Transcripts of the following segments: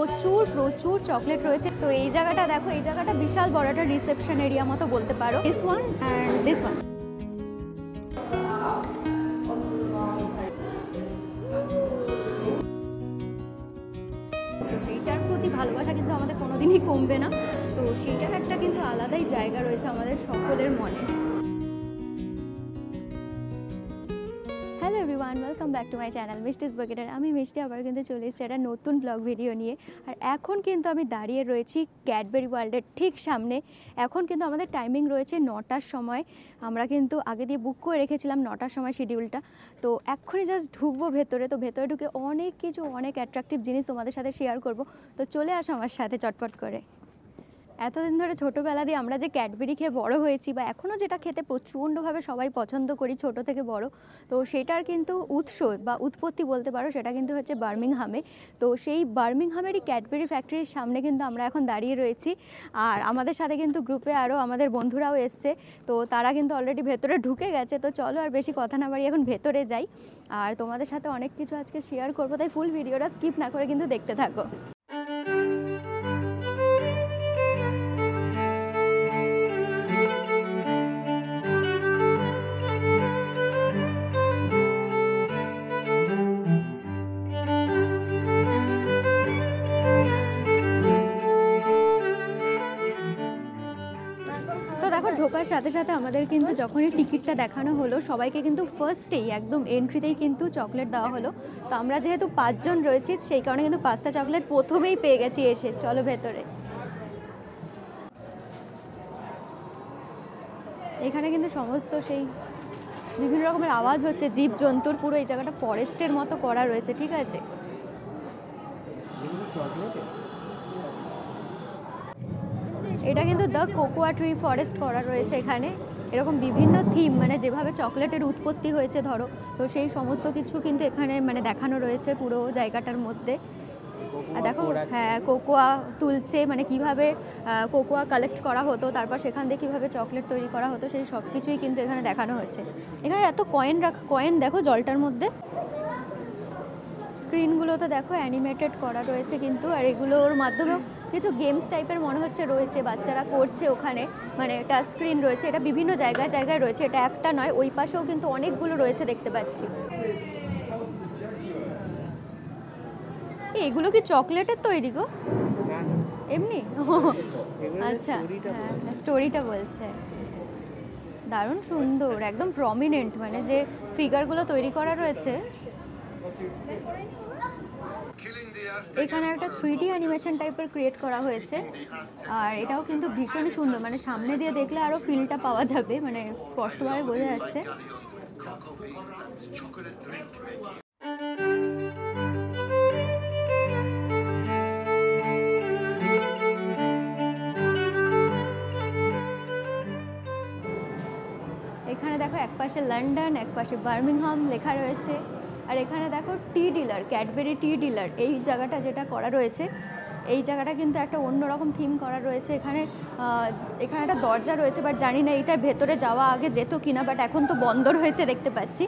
প্রচুর প্রচুর চকলেট রয়েছে। তো এই জায়গাটা দেখো, এই জায়গাটা বিশাল বড় একটা রিসেপশন এরিয়া মতো বলতে পারো। This one and this one. তো সেইটার প্রতি ভালোবাসা কিন্তু আমাদের কোনোদিনই কমবে না। তো সেইটার একটা কিন্তু আলাদাই জায়গা রয়েছে আমাদের সকলের মনে। Hello everyone, welcome back to my channel Mishti's বাকেটার। আমি মিষ্টি আবার কিন্তু চলে এসেছি একটা নতুন ব্লগ ভিডিও নিয়ে। আর এখন কিন্তু আমি দাঁড়িয়ে রয়েছি ক্যাডবেরি ওয়ার্ল্ডের ঠিক সামনে। এখন কিন্তু আমাদের টাইমিং রয়েছে 9টার সময়। আমরা কিন্তু আগে দিয়ে বুক করে রেখেছিলাম 9টার সময় শিডিউলটা। তো এক্ষুনি জাস্ট ঢুকবো ভেতরে। তো ভেতরে ঢুকে অনেক কিছু, অনেক অ্যাট্রাকটিভ জিনিস তোমাদের সাথে শেয়ার করব। তো চলে আসো আমার সাথে চটপট করে। এতদিন ধরে ছোটোবেলা দিয়ে আমরা যে ক্যাডবেরি খেয়ে বড় হয়েছি, বা এখনও যেটা খেতে প্রচণ্ডভাবে সবাই পছন্দ করি ছোট থেকে বড়, তো সেটার কিন্তু উৎস বা উৎপত্তি বলতে পারো সেটা কিন্তু হচ্ছে বার্মিংহামে। তো সেই বার্মিংহামেরই ক্যাডবেরি ফ্যাক্টরির সামনে কিন্তু আমরা এখন দাঁড়িয়ে রয়েছি। আর আমাদের সাথে কিন্তু গ্রুপে আরও আমাদের বন্ধুরাও এসছে। তো তারা কিন্তু অলরেডি ভেতরে ঢুকে গেছে। তো চলো আর বেশি কথা না বাড়ি এখন ভেতরে যাই। আর তোমাদের সাথে অনেক কিছু আজকে শেয়ার করবো, তাই ফুল ভিডিওটা স্কিপ না করে কিন্তু দেখতে থাকো। ঢোকার সাথে সাথে আমাদের কিন্তু যখনই টিকিটটা দেখানো হলো, সবাইকে কিন্তু ফার্স্টেই একদম এন্ট্রিতেই কিন্তু চকলেট দেওয়া হলো। তো আমরা যেহেতু 5 জন রয়েছি, সেই কারণে কিন্তু 5টা চকলেট প্রথমেই পেয়ে গেছি এসে। চলো ভেতরে। এখানে কিন্তু সমস্ত সেই বিভিন্ন রকমের আওয়াজ হচ্ছে জীবজন্তুর। পুরো এই জায়গাটা ফরেস্টের মতো করা রয়েছে, ঠিক আছে। এটা কিন্তু দ্য কোকোয়া ট্রি ফরেস্ট করা রয়েছে এখানে। এরকম বিভিন্ন থিম, মানে যেভাবে চকলেটের উৎপত্তি হয়েছে ধরো, তো সেই সমস্ত কিছু কিন্তু এখানে মানে দেখানো রয়েছে পুরো জায়গাটার মধ্যে। আর দেখো, হ্যাঁ, কোকোয়া তুলছে, মানে কিভাবে কোকোয়া কালেক্ট করা হতো, তারপর সেখান থেকে কীভাবে চকলেট তৈরি করা হতো, সেই সব কিছুই কিন্তু এখানে দেখানো হচ্ছে। এখানে এত কয়েন দেখো জলটার মধ্যে। স্ক্রিনগুলোতে দেখো অ্যানিমেটেড করা রয়েছে কিন্তু। আর এগুলোর মাধ্যমেও কিছু গেমস টাইপের মনে হচ্ছে রয়েছে, বাচ্চারা করছে ওখানে। মানে টাচ স্ক্রিন রয়েছে, এটা বিভিন্ন জায়গায় জায়গায় রয়েছে, এটা একটা নয়, ওই পাশেও কিন্তু অনেকগুলো রয়েছে দেখতে পাচ্ছি। এগুলো কি চকলেটের তৈরি গো? এমনি? আচ্ছা, হ্যাঁ, স্টোরিটা বলছে। দারুণ সুন্দর, একদম প্রমিনেন্ট, মানে যে ফিগারগুলো তৈরি করা রয়েছে। এখানে একটা 3D অ্যানিমেশন টাইপের ক্রিয়েট করা হয়েছে। আর এটাও কিন্তু ভীষণই সুন্দর, মানে সামনে দিয়ে দেখলে আরও ফিলটা পাওয়া যাবে, মানে স্পষ্টভাবে বোঝা যাচ্ছে। এখানে দেখো একপাশে লন্ডন, একপাশে বার্মিংহাম লেখা রয়েছে। আর এখানে দেখো টি ডিলার, ক্যাডবেরি টি ডিলার, এই জায়গাটা যেটা করা রয়েছে, এই জায়গাটা কিন্তু একটা অন্যরকম থিম করা রয়েছে। এখানে একটা দরজা রয়েছে, বাট জানি না এইটার ভেতরে যাওয়া আগে যেত কিনা, বাট এখন তো বন্ধ রয়েছে দেখতে পাচ্ছি।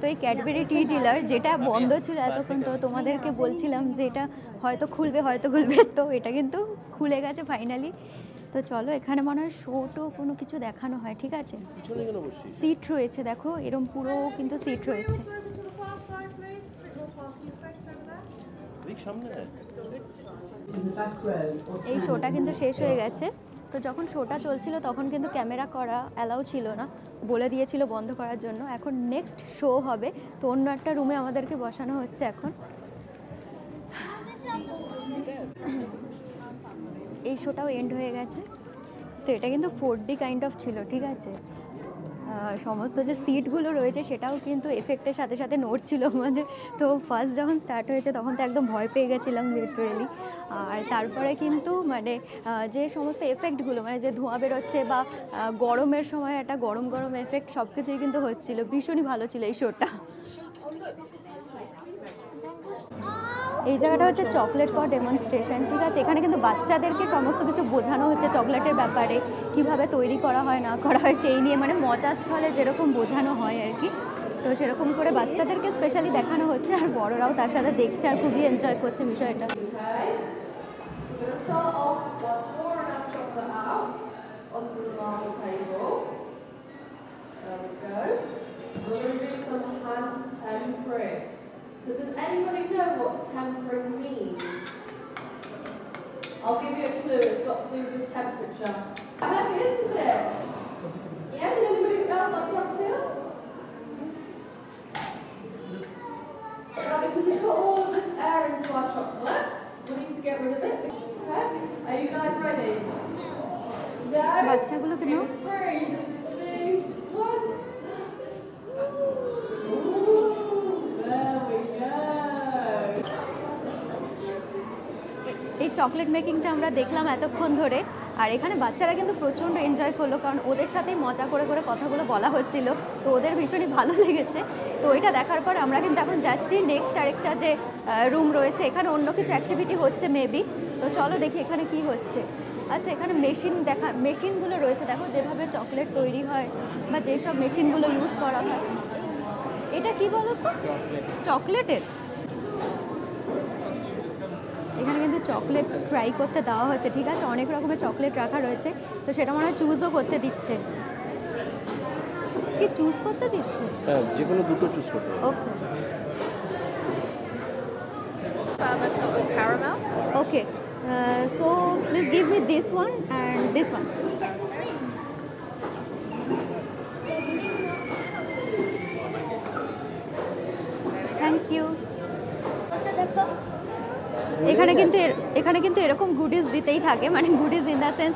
তো এই ক্যাডবেরি টি ডিলার যেটা বন্ধ ছিল এতক্ষণ, তো তোমাদেরকে বলছিলাম যে এটা হয়তো খুলবে, তো এটা কিন্তু খুলে গেছে ফাইনালি। তো চলো, এখানে মনে হয় শোটো কোনো কিছু দেখানো হয়, ঠিক আছে। সিট রয়েছে দেখো, এরম পুরো কিন্তু সিট রয়েছে। এই শোটা কিন্তু শেষ হয়ে গেছে। তো যখন শোটা চলছিল তখন কিন্তু ক্যামেরা করা অ্যালাউ ছিল না, বলে দিয়েছিল বন্ধ করার জন্য। এখন নেক্সট শো হবে, তো অন্য একটা রুমে আমাদেরকে বসানো হচ্ছে এখন। এই শোটাও এন্ড হয়ে গেছে। তো এটা কিন্তু 4D কাইন্ড অফ ছিল, ঠিক আছে। সমস্ত যে সিটগুলো রয়েছে সেটাও কিন্তু এফেক্টের সাথে সাথে নড়ছিল আমাদের। তো ফার্স্ট যখন স্টার্ট হয়েছে তখন তো একদম ভয় পেয়ে গেছিলাম লিটারেলি। আর তারপরে কিন্তু মানে যে সমস্ত এফেক্টগুলো, মানে যে ধোঁয়া বেরোচ্ছে বা গরমের সময় একটা গরম গরম এফেক্ট, সব কিছুই কিন্তু হচ্ছিল। ভীষণই ভালো ছিল এই শোটা। এই জায়গাটা হচ্ছে চকলেট ফর ডেমনস্ট্রেশন, ঠিক আছে। এখানে কিন্তু বাচ্চাদেরকে সমস্ত কিছু বোঝানো হচ্ছে চকলেটের ব্যাপারে, কিভাবে তৈরি করা হয় না করা হয় সেই নিয়ে, মানে মজার ছলে যেরকম বোঝানো হয় আর কি। তো সেরকম করে বাচ্চাদেরকে স্পেশালি দেখানো হচ্ছে, আর বড়রাও তার সাথে দেখছে আর খুবই এনজয় করছে বিষয়টা। So does anybody know what tempering means? I'll give you a clue. It's got to do with temperature. Heavy, isn't it? Yeah, did anybody else like temperature? Because we put all of this air into our chocolate, we need to get rid of it. Okay? Are you guys ready? No? বাচ্চাগুলোকে নাও। 3, 2, 1. এই chocolate মেকিংটা আমরা দেখলাম এতক্ষণ ধরে, আর এখানে বাচ্চারা কিন্তু প্রচণ্ড এনজয় করলো, কারণ ওদের সাথেই মজা করে করে কথাগুলো বলা হচ্ছিল, তো ওদের ভীষণই ভালো লেগেছে। তো এটা দেখার পর আমরা কিন্তু এখন যাচ্ছি নেক্সট আরেকটা যে রুম রয়েছে, এখানে অন্য কিছু অ্যাক্টিভিটি হচ্ছে মেবি। তো চলো দেখি এখানে কি হচ্ছে। আচ্ছা, এখানে মেশিনগুলো রয়েছে, দেখো যেভাবে চকলেট তৈরি হয় বা যেসব মেশিনগুলো ইউজ করা হয়। এটা কি বলো তো? চকলেটের। এখানে কিন্তু চকলেট ট্রাই করতে দেওয়া হচ্ছে, ঠিক আছে, অনেক রকমের চকলেট রাখা রয়েছে, তো সেটা মনে হয় চুজও করতে দিচ্ছে। কি চুজ করতে দিচ্ছে? হ্যাঁ, যে কোনো দুটো চুজ করতে। Okay Caramel. Okay, so please give me this one and this one. Thank you. এখানে কিন্তু এরকম গুডিজ দিতেই থাকে, মানে গুডিজ ইন দ্য সেন্স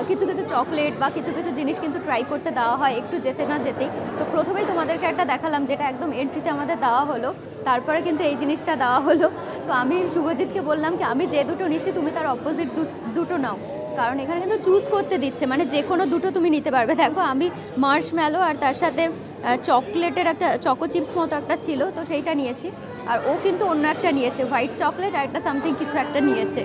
কিছু কিছু চকলেট বা কিছু কিছু জিনিস কিন্তু ট্রাই করতে দেওয়া হয় একটু যেতে না যেতেই। তো প্রথমেই তোমাদেরকে একটা দেখালাম যেটা একদম এন্ট্রিতে আমাদের দেওয়া হলো, তারপরে কিন্তু এই জিনিসটা দেওয়া হলো। তো আমি শুভজিৎকে বললাম কি আমি যে দুটো নিচ্ছি তুমি তার অপোজিট দুটো নাও, কারণ এখানে কিন্তু চুজ করতে দিচ্ছে, মানে যে কোনো দুটো তুমি নিতে পারবে। দেখো আমি মার্শম্যালো আর তার সাথে চকলেটের একটা চকো চিপস মতো একটা ছিল, তো সেইটা নিয়েছি, আর ও কিন্তু অন্য একটা নিয়েছে, হোয়াইট চকলেট আর একটা সামথিং কিছু একটা নিয়েছে।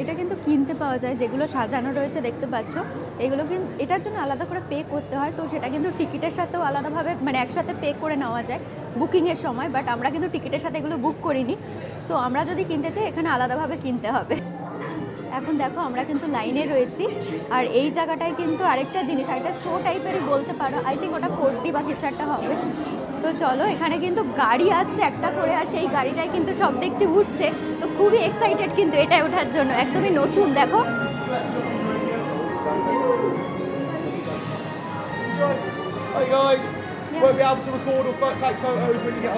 এটা কিন্তু কিনতে পাওয়া যায়, যেগুলো সাজানো রয়েছে দেখতে পাচ্ছ, এগুলো কিন্তু এটার জন্য আলাদা করে পে করতে হয়, তো সেটা কিন্তু টিকিটের সাথেও আলাদাভাবে মানে একসাথে পে করে নেওয়া যায় বুকিংয়ের সময়, বাট আমরা কিন্তু টিকিটের সাথে এগুলো বুক করিনি, সো আমরা যদি কিনতে চাই এখানে আলাদাভাবে কিনতে হবে। এখন দেখো আমরা কিন্তু লাইনে রয়েছি, আর এই জায়গাটায় কিন্তু আরেকটা জিনিস, একটা শো টাইপেরই বলতে পারো, আই থিঙ্ক ওটা 4D বা কিছু একটা হবে। তো চলো, এখানে কিন্তু গাড়ি আসছে একটা করে, আর সেই গাড়িটায় কিন্তু সব দেখছি উঠছে, তো খুবই এক্সাইটেড কিন্তু এটাই ওঠার জন্য, একদমই নতুন। দেখো Hey guys, won't be able to record or take photos when you get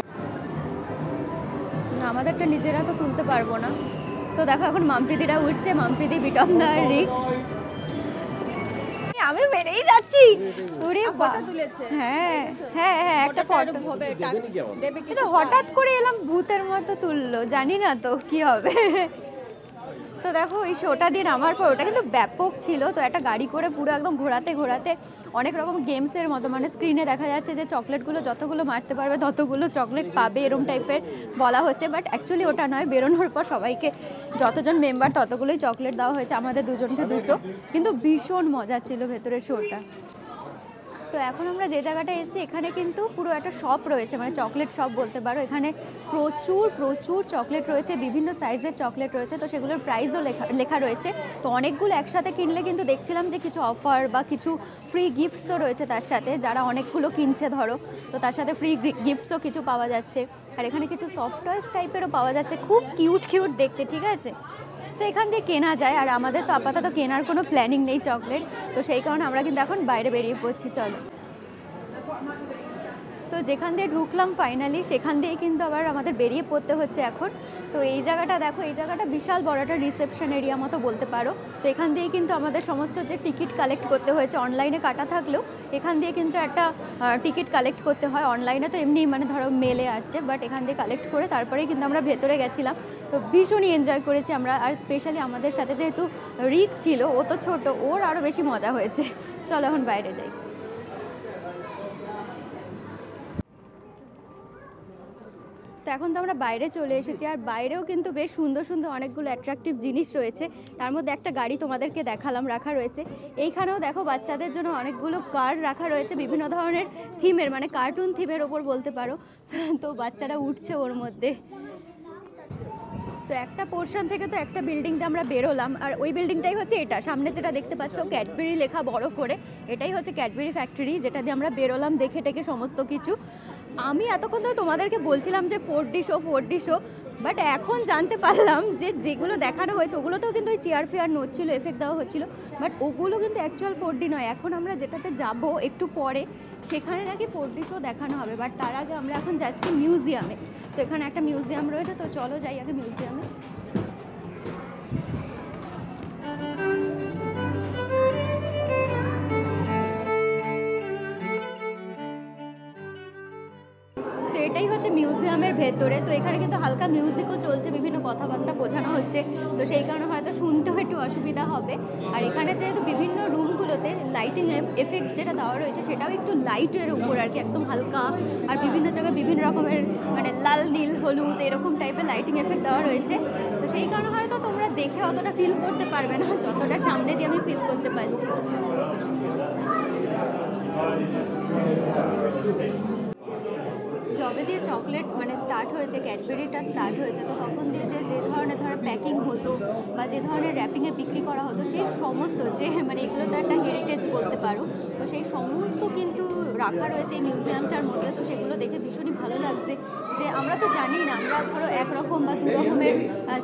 আমাদেরটা নিজেরা তো তুলতে পারবো না। তো দেখো এখন মাম্পিদিরা উঠছে, মাম্পিদি, বিটমদা, রিক, আমি বেরিয়ে যাচ্ছি। ওরে বাবা, তুলেছে। হ্যাঁ হ্যাঁ হ্যাঁ, একটা ফটো দেবে কি? কিন্তু হঠাৎ করে এলাম, ভূতের মতো তুললো, জানি না তো কি হবে। তো দেখো এই শোটা দিয়ে নামার পর ওটা কিন্তু ব্যাপক ছিল, তো একটা গাড়ি করে পুরো একদম ঘোরাতে ঘোরাতে অনেক রকম গেমসের মতো, মানে স্ক্রিনে দেখা যাচ্ছে যে চকলেটগুলো যতগুলো মারতে পারবে ততগুলো চকলেট পাবে এরম টাইপের বলা হচ্ছে, বাট অ্যাকচুয়ালি ওটা নয়, বেরোনোর পর সবাইকে যতজন মেম্বার ততগুলোই চকলেট দেওয়া হয়েছে, আমাদের দুজনকে দুটো, কিন্তু ভীষণ মজা ছিল ভেতরের শোটা। তো এখন আমরা যে জায়গাটায় এসেছি এখানে কিন্তু পুরো একটা শপ রয়েছে, মানে চকলেট শপ বলতে পারো, এখানে প্রচুর প্রচুর চকলেট রয়েছে, বিভিন্ন সাইজের চকলেট রয়েছে, তো সেগুলোর প্রাইসও লেখা রয়েছে। তো অনেকগুলো একসাথে কিনলে কিন্তু দেখছিলাম যে কিছু অফার বা কিছু ফ্রি গিফটসও রয়েছে তার সাথে, যারা অনেকগুলো কিনছে ধরো, তো তার সাথে ফ্রি গিফটসও কিছু পাওয়া যাচ্ছে, আর এখানে কিছু সফট টয়েস টাইপেরও পাওয়া যাচ্ছে, খুব কিউট কিউট দেখতে, ঠিক আছে। তো এখান দিয়ে কেনা যায়, আর আমাদের তো আপাতত কেনার কোনো প্ল্যানিং নেই চকলেট, তো সেই কারণে আমরা কিন্তু এখন বাইরে বেরিয়ে পড়ছি। চলো, তো যেখান দিয়ে ঢুকলাম ফাইনালি সেখান দিয়ে কিন্তু আবার আমাদের বেরিয়ে পড়তে হচ্ছে এখন। তো এই জায়গাটা দেখো, এই জায়গাটা বিশাল বড় একটা রিসেপশন এরিয়া মতো বলতে পারো, তো এখান দিয়ে কিন্তু আমাদের সমস্ত যে টিকিট কালেক্ট করতে হয়েছে, অনলাইনে কাটা থাকলেও এখান দিয়ে কিন্তু একটা টিকিট কালেক্ট করতে হয়, অনলাইনে তো এমনি মানে ধরো মেলে আসছে, বাট এখান দিয়ে কালেক্ট করে তারপরেই কিন্তু আমরা ভেতরে গেছিলাম। তো ভীষণই এনজয় করেছি আমরা, আর স্পেশালি আমাদের সাথে যেহেতু রিক ছিল, ও তো ছোট, ওর আরও বেশি মজা হয়েছে। চলো এখন বাইরে যাই। তো এখন তো আমরা বাইরে চলে এসেছি, আর বাইরেও কিন্তু বেশ সুন্দর সুন্দর অনেকগুলো অ্যাট্রাকটিভ জিনিস রয়েছে। তার মধ্যে একটা গাড়ি তোমাদেরকে দেখালাম রাখা রয়েছে। এইখানেও দেখো বাচ্চাদের জন্য অনেকগুলো কার রাখা রয়েছে বিভিন্ন ধরনের থিমের, মানে কার্টুন থিমের ওপর বলতে পারো। তো বাচ্চারা উঠছে ওর মধ্যে। তো একটা পোর্শন থেকে তো একটা বিল্ডিংটা আমরা বেরোলাম, আর ওই বিল্ডিংটাই হচ্ছে এটা সামনে যেটা দেখতে পাচ্ছ ক্যাডবেরি লেখা বড় করে, এটাই হচ্ছে ক্যাডবেরি ফ্যাক্টরি, যেটা দিয়ে আমরা বেরোলাম দেখে টেকে সমস্ত কিছু। আমি এতক্ষণ তো তোমাদেরকে বলছিলাম যে 4D শো, বাট এখন জানতে পারলাম যে যেগুলো দেখানো হয়েছে ওগুলোতেও কিন্তু ওই চেয়ার ফেয়ার নড়ছিল, এফেক্ট দেওয়া হচ্ছিল, বাট ওগুলো কিন্তু অ্যাকচুয়াল 4D নয়। এখন আমরা যেটাতে যাব একটু পরে সেখানে নাকি 4D শো দেখানো হবে, বাট তার আগে আমরা এখন যাচ্ছি মিউজিয়ামে। তো এখানে একটা মিউজিয়াম রয়েছে, তো চলো যাই আগে মিউজিয়ামে। তো এটাই হচ্ছে মিউজিয়ামের ভেতরে। তো এখানে কিন্তু হালকা মিউজিকও চলছে, বিভিন্ন কথাবার্তা বোঝানো হচ্ছে, তো সেই কারণে হয়তো শুনতেও একটু অসুবিধা হবে। আর এখানে যেহেতু বিভিন্ন রুমগুলোতে লাইটিং এফেক্ট যেটা দেওয়া রয়েছে সেটাও একটু লাইটের উপর আর কি, একদম হালকা। আর বিভিন্ন জায়গায় বিভিন্ন রকমের মানে লাল নীল হলুদ এরকম টাইপের লাইটিং এফেক্ট দেওয়া রয়েছে। তো সেই কারণে হয়তো তোমরা দেখে অতটা ফিল করতে পারবে না যতটা সামনে দিয়ে আমি ফিল করতে পারছি। যবে দিয়ে চকলেট মানে স্টার্ট হয়েছে, ক্যাডবেরিটা স্টার্ট হয়েছে, তো তখন দিয়ে যে ধরনের ধরো প্যাকিং হতো বা যে ধরনের র্যাপিংয়ে বিক্রি করা হতো সেই সমস্ত যে মানে এগুলো তো একটা হেরিটেজ বলতে পারো, তো সেই সমস্ত কিন্তু রাখা রয়েছে এই মিউজিয়ামটার মধ্যে। তো সেগুলো দেখে ভীষণই ভালো লাগছে যে আমরা তো জানি না, আমরা ধরো একরকম বা দু রকমের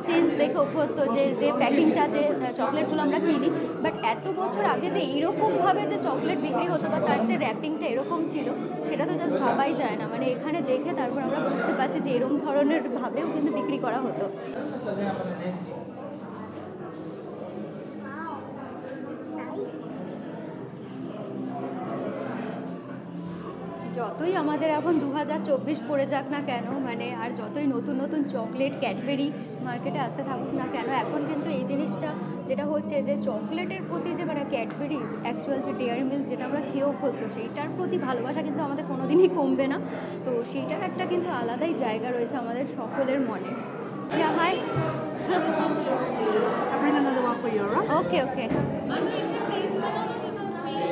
চেঞ্জ দেখে অভ্যস্ত যে প্যাকিংটা যে চকলেটগুলো আমরা কিনি, বাট এত বছর আগে যে এরকমভাবে যে চকলেট বিক্রি হতো বা তার যে র্যাপিংটা এরকম ছিল সেটা তো জাস্ট ভাবাই যায় না। মানে এখানে দেখে তারপর আমরা বুঝতে পারছি যে এরকম ধরনের ভাবেও কিন্তু বিক্রি করা হতো। যতই আমাদের এখন 2024 পড়ে যাক না কেন, মানে আর যতই নতুন নতুন চকলেট ক্যাডবেরি মার্কেটে আসতে থাকুক না কেন, এখন কিন্তু এই জিনিসটা যেটা হচ্ছে যে চকলেটের প্রতি যে মানে ক্যাডবেরি অ্যাকচুয়াল যে ডেয়ারি মিল্ক যেটা আমরা খেয়ে অভ্যস্ত সেইটার প্রতি ভালোবাসা কিন্তু আমাদের কোনোদিনই কমবে না। তো সেইটার একটা কিন্তু আলাদাই জায়গা রয়েছে আমাদের সকলের মনে। হাই, ওকে ওকে।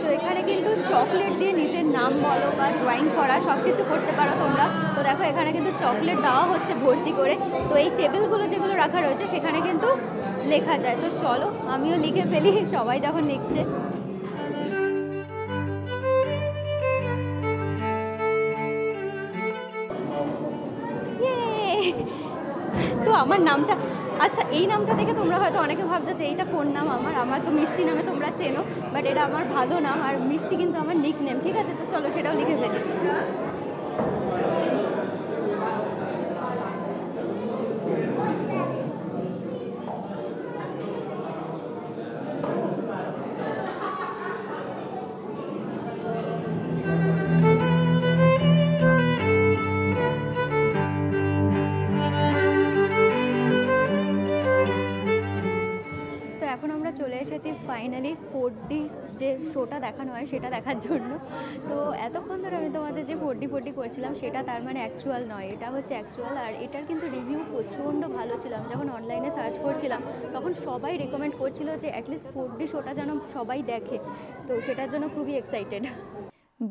তো এখানে কিন্তু চকলেট দিয়ে নিজের নাম বলো বা ড্রয়িং করা সব কিছু করতে পারো তোমরা। তো দেখো এখানে কিন্তু চকলেট দেওয়া হচ্ছে ভর্তি করে। তো এই টেবিলগুলো যেগুলো রাখা রয়েছে সেখানে কিন্তু লেখা যায়। তো চলো আমিও লিখে ফেলি, সবাই যখন লিখছে। তো আমার নামটা, আচ্ছা এই নামটা দেখে তোমরা হয়তো অনেকে ভাবছো যে এইটা কোন নাম আমার তো মিষ্টি নামে তোমরা চেনো, বাট এটা আমার ভালো নাম, আর মিষ্টি কিন্তু আমার নিক নেম, ঠিক আছে? তো চলো সেটাও লিখে ফেলি। চলে এসেছি ফাইনালি 4D যে শোটা দেখানো হয় সেটা দেখার জন্য। তো এতক্ষণ ধরে আমি তোমাদের যে 4D করছিলাম সেটা তার মানে অ্যাকচুয়াল নয়, এটা হচ্ছে অ্যাকচুয়াল। আর এটার কিন্তু রিভিউ প্রচণ্ড ভালো ছিল। আমি যখন অনলাইনে সার্চ করছিলাম তখন সবাই রেকমেন্ড করছিল যে অ্যাটলিস্ট 4D শোটা যেন সবাই দেখে, তো সেটার জন্য খুবই এক্সাইটেড।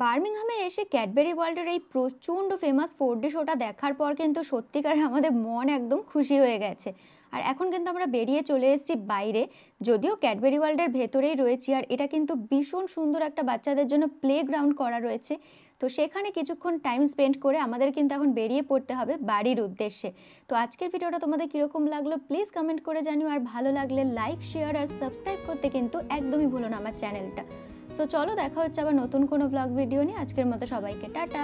বার্মিংহামে এসে ক্যাডবেরি ওয়ার্ল্ডের এই প্রচণ্ড ফেমাস 4D শোটা দেখার পর কিন্তু সত্যিকার আমাদের মন একদম খুশি হয়ে গেছে। আর এখন কিন্তু আমরা বেরিয়ে চলে এসেছি বাইরে, যদিও ক্যাডবেরি ওয়ার্ল্ডের ভেতরেই রয়েছি। আর এটা কিন্তু ভীষণ সুন্দর একটা বাচ্চাদের জন্য প্লে গ্রাউন্ড করা রয়েছে। তো সেখানে কিছুক্ষণ টাইম স্পেন্ড করে আমাদের কিন্তু এখন বেরিয়ে পড়তে হবে বাড়ির উদ্দেশ্যে। তো আজকের ভিডিওটা তোমাদের কীরকম লাগলো প্লিজ কমেন্ট করে জানিও। আর ভালো লাগলে লাইক, শেয়ার আর সাবস্ক্রাইব করতে কিন্তু একদমই ভুলো না আমার চ্যানেলটা। সো চলো দেখা হচ্ছে আবার নতুন কোনো ব্লগ ভিডিও নিয়ে। আজকের মতো সবাইকে টাটা।